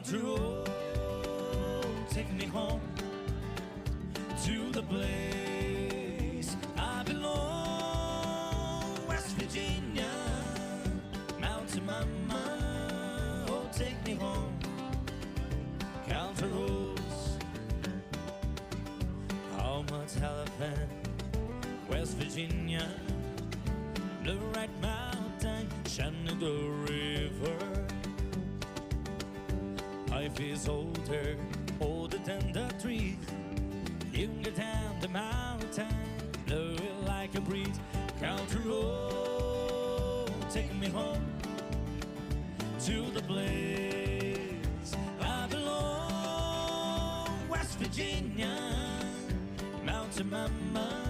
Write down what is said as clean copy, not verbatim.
Country road, take me home to the place I belong. West Virginia, Mountain Mama, oh take me home. Country roads, Alma Telephone, West Virginia, the right mountain, Shenandoah River. Life is older than the trees. You can get down the mountain, blow it like a breeze. Country road, take me home to the place I belong. West Virginia, Mountain Mama.